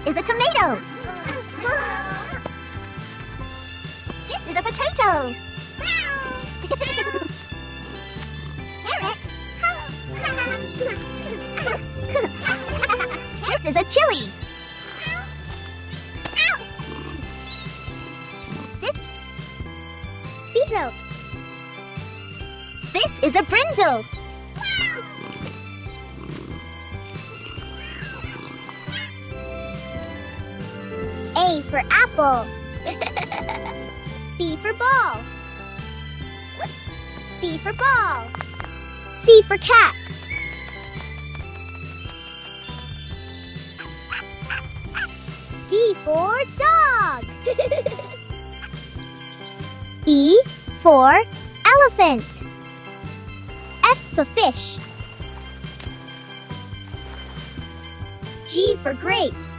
This is a tomato. This is a potato. Carrot. This is a chili. This beetroot. This is a brinjal. A for apple. B for ball. B for ball. C for cat. D for dog. E for elephant. F for fish. G for grapes.